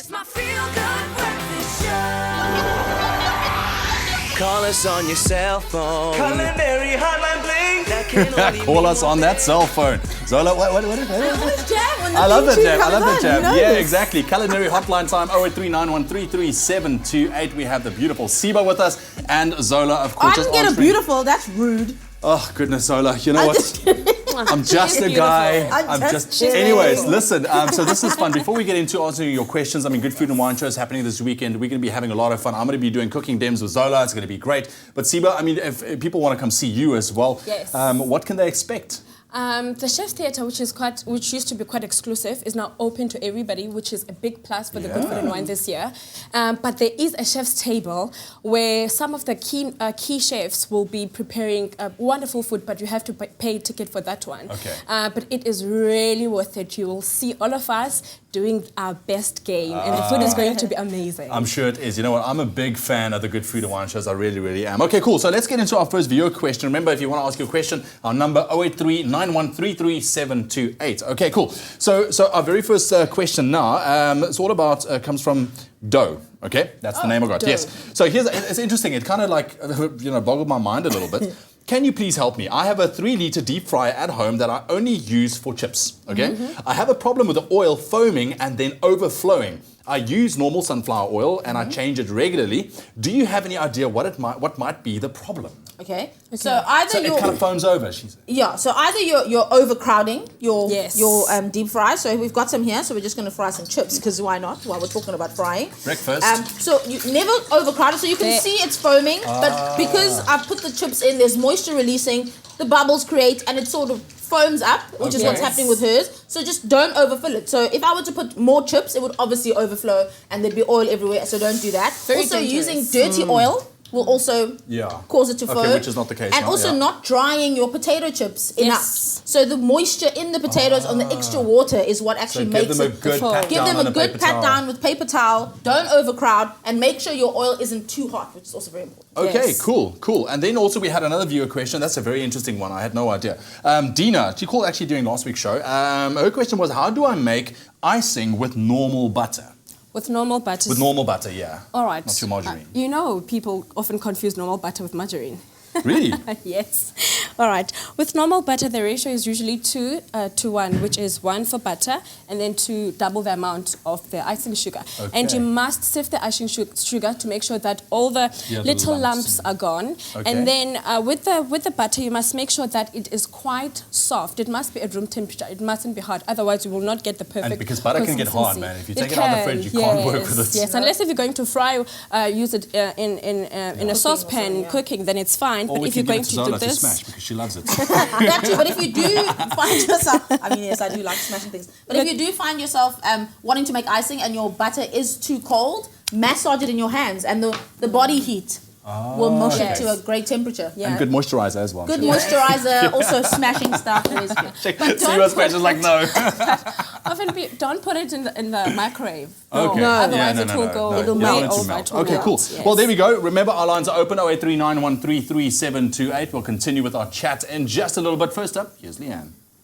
It's my feel-good breakfast show. Call us on your cell phone. Culinary Hotline bling. That can only Call us on that cell phone. Zola, what? I love that jam. I love that You jam. know Yeah, this. exactly. Culinary Hotline time 0839133728. We have the beautiful Siba with us and Zola, of I course. didn't just get a answering- beautiful. That's rude. Oh, goodness, Zola. You know what? I'm just a Beautiful. guy. I'm just kidding. Anyways, listen. So this is fun. Before we get into answering your questions, I mean, Good Food and Wine show is happening this weekend. We're going to be having a lot of fun. I'm going to be doing cooking dems with Zola. It's going to be great. But Siba, I mean, if people want to come see you as well, Yes. what can they expect? The Chef's Theatre, which used to be quite exclusive, is now open to everybody, which is a big plus for the Good Food and Wine this year. But there is a chef's table where some of the key chefs will be preparing wonderful food, but you have to pay a ticket for that one. Okay. But it is really worth it. You will see all of us doing our best game, and the food is going to be amazing. I'm sure it is. You know what? I'm a big fan of the Good Food and Wine shows. I really, really am. Okay, cool. So let's get into our first viewer question. Remember, if you want to ask your question, our number 083-9133-728. Okay, cool. So our very first question now, it's all about, comes from Doe. Okay, that's the name I got. Doe. Yes. So it's interesting. It kind of like, boggled my mind a little bit. Can you please help me? I have a 3-liter deep fryer at home that I only use for chips, okay? I have a problem with the oil foaming and then overflowing. I use normal sunflower oil and I change it regularly. Do you have any idea what might be the problem? Okay. So either So it you're kind of foams over, she said. So either you're overcrowding your Yes. deep fry. So we've got some here. So we're just going to fry some chips because why not? While we're talking about frying. Breakfast. So you never overcrowd it. So you can There. see it's foaming, but because I've put the chips in, there's moisture releasing. The bubbles create, and it sort of foams up, which is Okay. what's happening with hers. So just don't overfill it. So if I were to put more chips, it would obviously overflow, and there'd be oil everywhere. So don't do that. Very also, dangerous. using dirty oil will also cause it to Okay, foam. which is not the case And now, also yeah. not drying your potato chips enough. Yes. So the moisture in the potatoes on the extra water is what actually So give makes them a it. good pat Give down them on a good paper pat towel. down with paper towel. Don't overcrowd, and make sure your oil isn't too hot, which is also very important. Okay, Yes. cool. And then also we had another viewer question. That's a very interesting one. I had no idea. Dina, she called actually during last week's show. Her question was, how do I make icing with normal butter? With normal butter. With normal butter, yeah. All right. Not your margarine. People often confuse normal butter with margarine. Really? Yes. All right. With normal butter, the ratio is usually 2 to 1, which is 1 for butter and then 2 double the amount of the icing sugar. And you must sift the icing sugar to make sure that all the little lumps are gone. Okay. And then with the butter, you must make sure that it is quite soft. It must be at room temperature. It mustn't be hard. Otherwise, you will not get the perfect And because butter can get hard, consistency. man. If you take it out of the fridge, you can't work with it. Yes, unless if you're going to fry, use it in a saucepan cooking, then it's fine. Or But we if can you're give going it to to Zola do to this, smash because she loves it. That too, but if you do find yourself, I mean, yes, I do like smashing things. But if you do find yourself wanting to make icing and your butter is too cold, massage it in your hands, and the body heat will mush it to a great temperature. And good moisturizer as well. Good moisturizer, also smashing stuff. Always good. But Siba's question is like, no. don't put it in the microwave. Okay. No. Yeah, Otherwise, no, it will go. no. It'll You don't want melt it to over. melt. It will Okay, melt, cool. yes. Well, there we go. Remember, our lines are open, 0839133728. We'll continue with our chat in just a little bit. First up, here's Leanne.